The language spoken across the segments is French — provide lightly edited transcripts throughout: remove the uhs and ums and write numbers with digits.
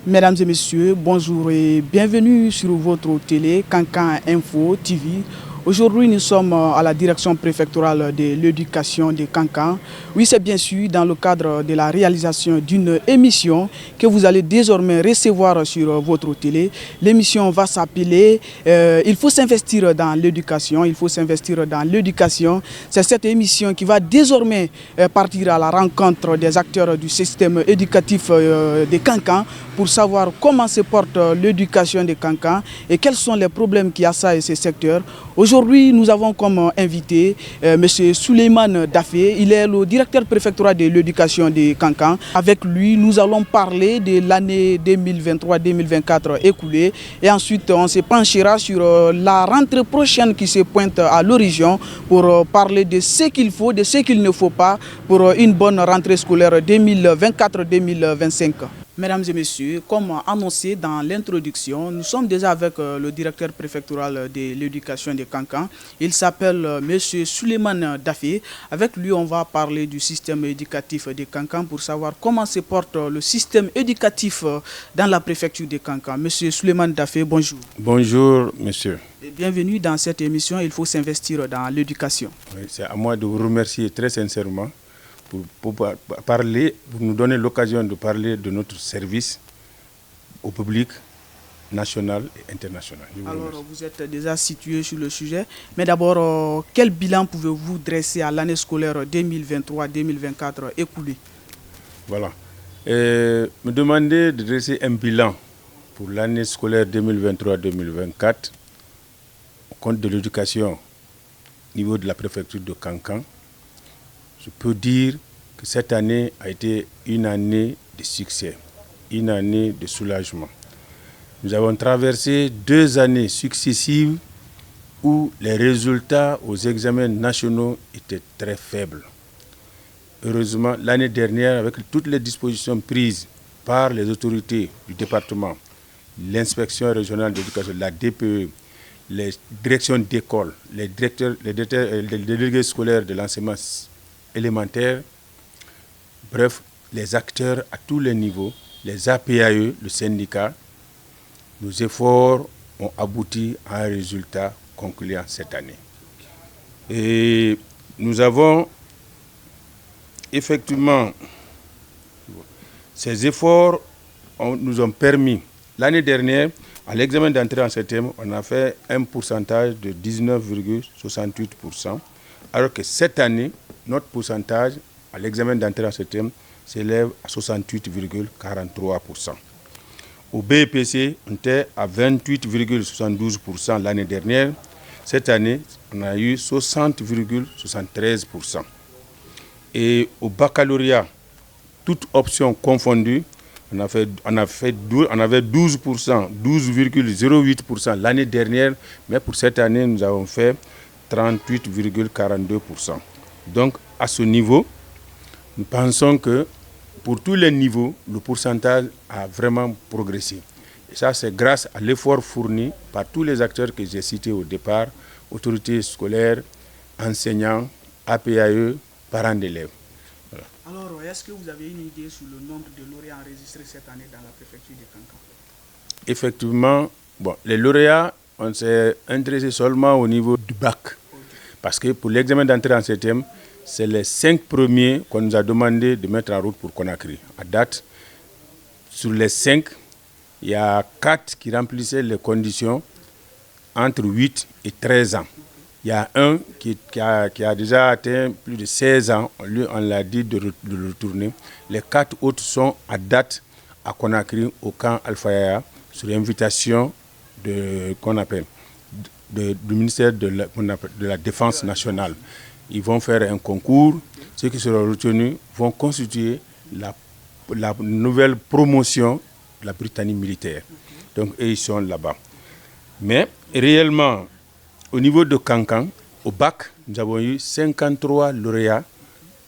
Mesdames et messieurs, bonjour et bienvenue sur votre télé Kankan Info TV. Aujourd'hui, nous sommes à la direction préfectorale de l'éducation de Kankan. Oui, c'est bien sûr dans le cadre de la réalisation d'une émission que vous allez désormais recevoir sur votre télé. L'émission va s'appeler Il faut s'investir dans l'éducation. Il faut s'investir dans l'éducation. C'est cette émission qui va désormais partir à la rencontre des acteurs du système éducatif de Kankan pour savoir comment se porte l'éducation de Kankan et quels sont les problèmes qui assaillent ce secteur. Aujourd'hui, nous avons comme invité M. Souleymane Daffé. Il est le directeur préfectoral de l'éducation de Kankan. Avec lui, nous allons parler de l'année 2023-2024 écoulée. Et ensuite, on se penchera sur la rentrée prochaine qui se pointe à l'horizon pour parler de ce qu'il faut, de ce qu'il ne faut pas pour une bonne rentrée scolaire 2024-2025. Mesdames et messieurs, comme annoncé dans l'introduction, nous sommes déjà avec le directeur préfectoral de l'éducation de Kankan. Il s'appelle M. Souleymane Daffé. Avec lui, on va parler du système éducatif de Kankan pour savoir comment se porte le système éducatif dans la préfecture de Kankan. M. Souleymane Daffé, bonjour. Bonjour, monsieur. Et bienvenue dans cette émission. Il faut s'investir dans l'éducation. Oui, c'est à moi de vous remercier très sincèrement pour nous donner l'occasion de parler de notre service au public national et international. Alors, vous êtes déjà situé sur le sujet, mais d'abord, quel bilan pouvez-vous dresser à l'année scolaire 2023-2024 écoulée? Voilà. Me demander de dresser un bilan pour l'année scolaire 2023-2024 au compte de l'éducation au niveau de la préfecture de Kankan. Je peux dire que cette année a été une année de succès, une année de soulagement. Nous avons traversé 2 années successives où les résultats aux examens nationaux étaient très faibles. Heureusement, l'année dernière, avec toutes les dispositions prises par les autorités du département, l'inspection régionale d'éducation, la DPE, les directions d'école, les délégués scolaires de l'enseignement élémentaire, bref, les acteurs à tous les niveaux, les APAE, le syndicat, nos efforts ont abouti à un résultat concluant cette année. Et nous avons effectivement, ces efforts nous ont permis, l'année dernière, à l'examen d'entrée en septième, on a fait un pourcentage de 19,68%, alors que cette année, notre pourcentage à l'examen d'entrée en septième s'élève à 68,43%. Au BEPC, on était à 28,72% l'année dernière. Cette année, on a eu 60,73%. Et au baccalauréat, toutes options confondues, on avait 12%, 12,08% l'année dernière, mais pour cette année, nous avons fait 38,42%. Donc, à ce niveau, nous pensons que pour tous les niveaux, le pourcentage a vraiment progressé. Et ça, c'est grâce à l'effort fourni par tous les acteurs que j'ai cités au départ, autorités scolaires, enseignants, APAE, parents d'élèves. Voilà. Alors, est-ce que vous avez une idée sur le nombre de lauréats enregistrés cette année dans la préfecture de Kankan? Effectivement, les lauréats, on s'est intéressé seulement au niveau du bac. Okay. Parce que pour l'examen d'entrée en septième, c'est les 5 premiers qu'on nous a demandé de mettre en route pour Conakry. À date, sur les 5, il y a 4 qui remplissaient les conditions entre 8 et 13 ans. Il y a un qui a déjà atteint plus de 16 ans. Lui, on l'a dit de retourner. Les 4 autres sont à date à Conakry, au camp Alpha Yaya, sur invitation du ministère de la Défense nationale. Ils vont faire un concours. Ceux qui seront retenus vont constituer la nouvelle promotion de la Britannique militaire. Donc, ils sont là-bas. Mais réellement, au niveau de Kankan, au bac, nous avons eu 53 lauréats,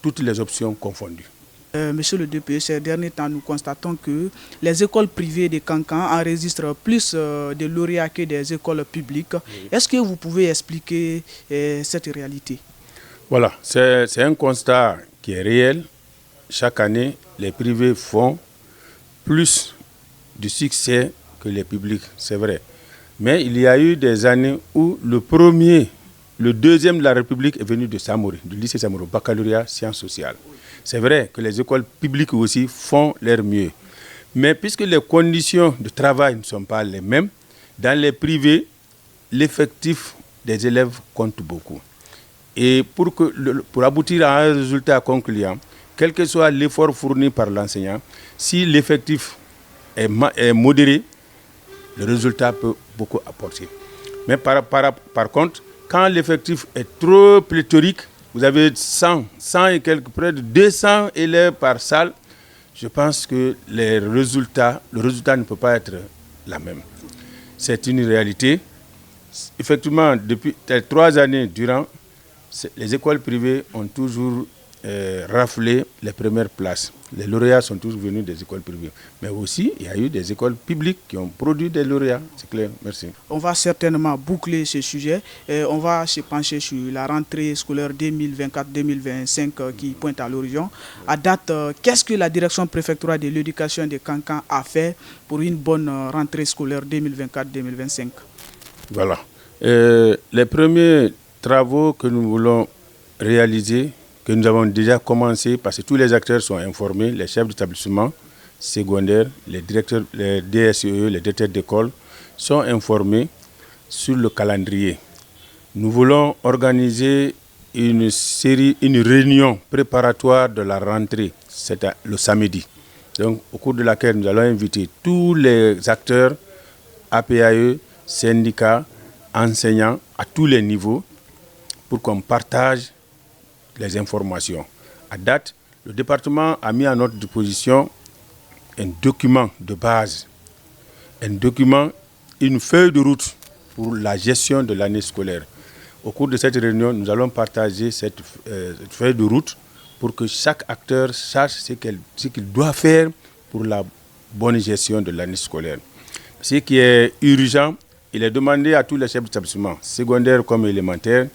toutes les options confondues. Monsieur le DPE, ces derniers temps, nous constatons que les écoles privées de Kankan enregistrent plus de lauréats que des écoles publiques. Oui. Est-ce que vous pouvez expliquer cette réalité? Voilà, c'est un constat qui est réel. Chaque année, les privés font plus de succès que les publics, c'est vrai. Mais il y a eu des années où le deuxième de la République est venu de Samori, du lycée Samori, baccalauréat sciences sociales. C'est vrai que les écoles publiques aussi font leur mieux. Mais puisque les conditions de travail ne sont pas les mêmes, dans les privés, l'effectif des élèves compte beaucoup. Et pour aboutir à un résultat concluant, quel que soit l'effort fourni par l'enseignant, si l'effectif est modéré, le résultat peut beaucoup apporter. Mais par contre, quand l'effectif est trop pléthorique, vous avez 100 et quelques, près de 200 élèves par salle, je pense que le résultat ne peut pas être la même. C'est une réalité. Effectivement, depuis 3 années durant, les écoles privées ont toujours raflé les premières places. Les lauréats sont tous venus des écoles privées. Mais aussi, il y a eu des écoles publiques qui ont produit des lauréats. C'est clair. Merci. On va certainement boucler ce sujet. On va se pencher sur la rentrée scolaire 2024-2025 qui pointe à l'horizon. À date, qu'est-ce que la direction préfectorale de l'éducation de Kankan a fait pour une bonne rentrée scolaire 2024-2025? Voilà. Les premiers travaux que nous voulons réaliser, que nous avons déjà commencé, parce que tous les acteurs sont informés, les chefs d'établissement secondaires, les directeurs, les DSE, les directeurs d'école sont informés sur le calendrier. Nous voulons organiser une réunion préparatoire de la rentrée, c'est le samedi. Donc, au cours de laquelle nous allons inviter tous les acteurs, APAE, syndicats, enseignants à tous les niveaux pour qu'on partage les informations. À date, le département a mis à notre disposition un document de base, une feuille de route pour la gestion de l'année scolaire. Au cours de cette réunion, nous allons partager cette feuille de route pour que chaque acteur sache ce qu'il doit faire pour la bonne gestion de l'année scolaire. Ce qui est urgent, il est demandé à tous les chefs d'établissement, secondaires comme élémentaires,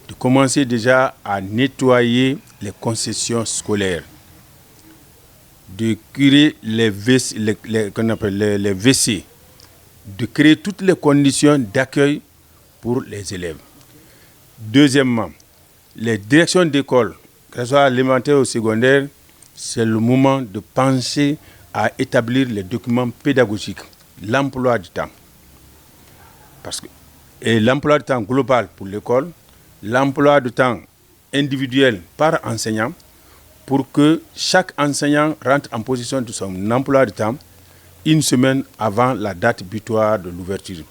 de commencer déjà à nettoyer les concessions scolaires, de créer les WC, de créer toutes les conditions d'accueil pour les élèves. Deuxièmement, les directions d'école, que ce soit élémentaire ou secondaire, c'est le moment de penser à établir les documents pédagogiques, l'emploi du temps. Et l'emploi du temps global pour l'école, l'emploi du temps individuel par enseignant, pour que chaque enseignant rentre en position de son emploi du temps une semaine avant la date butoir de l'ouverture.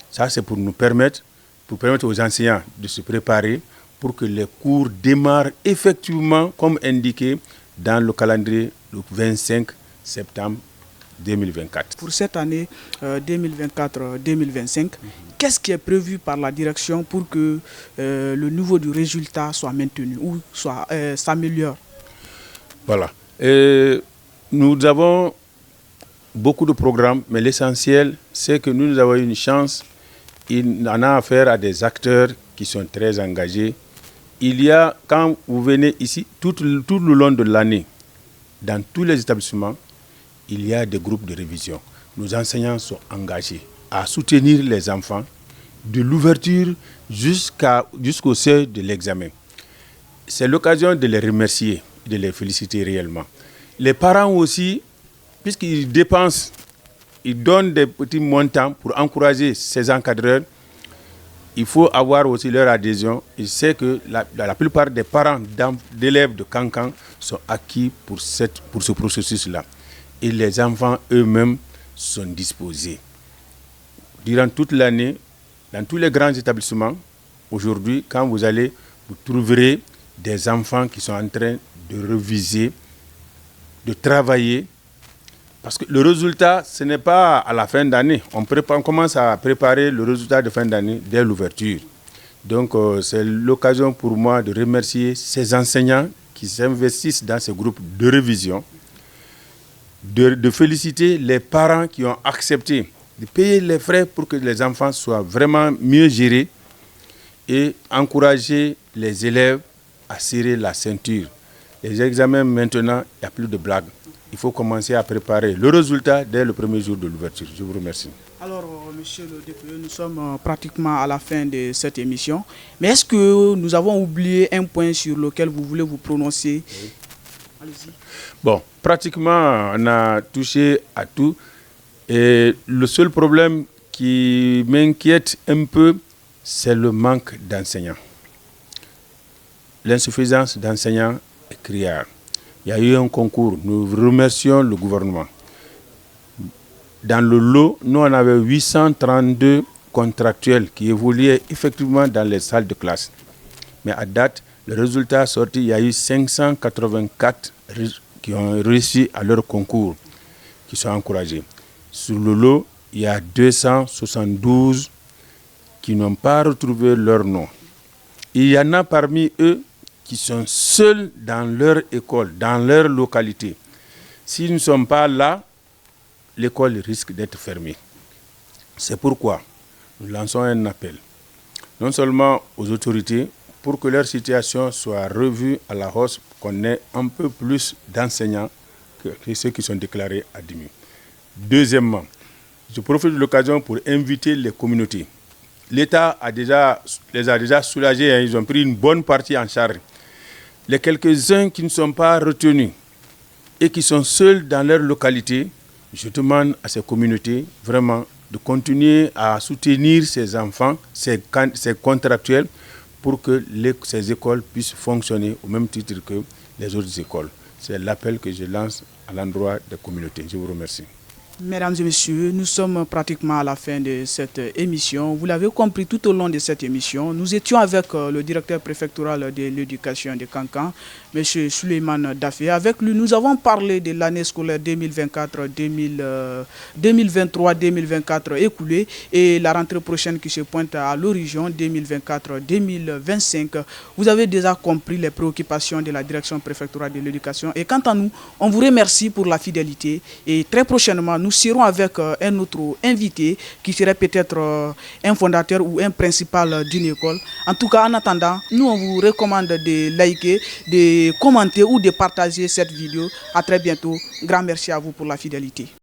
Ça, c'est pour nous permettre aux enseignants de se préparer pour que les cours démarrent effectivement comme indiqué dans le calendrier le 25 septembre 2024. Pour cette année 2024-2025, qu'est-ce qui est prévu par la direction pour que le niveau du résultat soit maintenu ou s'améliore? Voilà. Nous avons beaucoup de programmes, mais l'essentiel, c'est que nous avons une chance. Il en a affaire à des acteurs qui sont très engagés. Il y a, quand vous venez ici, tout le long de l'année, dans tous les établissements, il y a des groupes de révision. Nos enseignants sont engagés à soutenir les enfants de l'ouverture jusqu'au seuil de l'examen. C'est l'occasion de les remercier, de les féliciter réellement. Les parents aussi, puisqu'ils dépensent, ils donnent des petits montants pour encourager ces encadreurs, il faut avoir aussi leur adhésion. Il sait que la plupart des parents d'élèves de Kankan sont acquis pour ce processus-là. Et les enfants eux-mêmes sont disposés. Durant toute l'année, dans tous les grands établissements, aujourd'hui, quand vous allez, vous trouverez des enfants qui sont en train de réviser, de travailler. Parce que le résultat, ce n'est pas à la fin d'année. On commence à préparer le résultat de fin d'année dès l'ouverture. Donc, c'est l'occasion pour moi de remercier ces enseignants qui s'investissent dans ce groupe de révision, de féliciter les parents qui ont accepté de payer les frais pour que les enfants soient vraiment mieux gérés et encourager les élèves à serrer la ceinture. Les examens maintenant, il n'y a plus de blagues. il faut commencer à préparer le résultat dès le premier jour de l'ouverture. Je vous remercie. Alors, monsieur le député, nous sommes pratiquement à la fin de cette émission. Mais est-ce que nous avons oublié un point sur lequel vous voulez vous prononcer? Oui. Allez-y. Bon, pratiquement, on a touché à tout. Et le seul problème qui m'inquiète un peu, c'est le manque d'enseignants. L'insuffisance d'enseignants est criarde. Il y a eu un concours. Nous remercions le gouvernement. Dans le lot, nous on avait 832 contractuels qui évoluaient effectivement dans les salles de classe. Mais à date, le résultat sorti, il y a eu 584 qui ont réussi à leur concours, qui sont encouragés. Sur le lot, il y a 272 qui n'ont pas retrouvé leur nom. Il y en a parmi eux qui sont seuls dans leur école, dans leur localité. S'ils ne sont pas là, l'école risque d'être fermée. C'est pourquoi nous lançons un appel, non seulement aux autorités, pour que leur situation soit revue à la hausse, qu'on ait un peu plus d'enseignants que ceux qui sont déclarés admis. Deuxièmement, je profite de l'occasion pour inviter les communautés. L'État les a déjà soulagés, hein, ils ont pris une bonne partie en charge. Les quelques-uns qui ne sont pas retenus et qui sont seuls dans leur localité, je demande à ces communautés vraiment de continuer à soutenir ces enfants, ces contractuels, pour que ces écoles puissent fonctionner au même titre que les autres écoles. C'est l'appel que je lance à l'endroit des communautés. Je vous remercie. Mesdames et messieurs, nous sommes pratiquement à la fin de cette émission. Vous l'avez compris tout au long de cette émission. Nous étions avec le directeur préfectoral de l'éducation de Kankan, M. Souleymane Daffé. Avec lui, nous avons parlé de l'année scolaire 2023-2024 écoulée et la rentrée prochaine qui se pointe à l'horizon 2024-2025. Vous avez déjà compris les préoccupations de la direction préfectorale de l'éducation. Et quant à nous, on vous remercie pour la fidélité et très prochainement, nous serons avec un autre invité qui serait peut-être un fondateur ou un principal d'une école. En tout cas, en attendant, nous on vous recommande de liker, de commenter ou de partager cette vidéo. À très bientôt. Grand merci à vous pour la fidélité.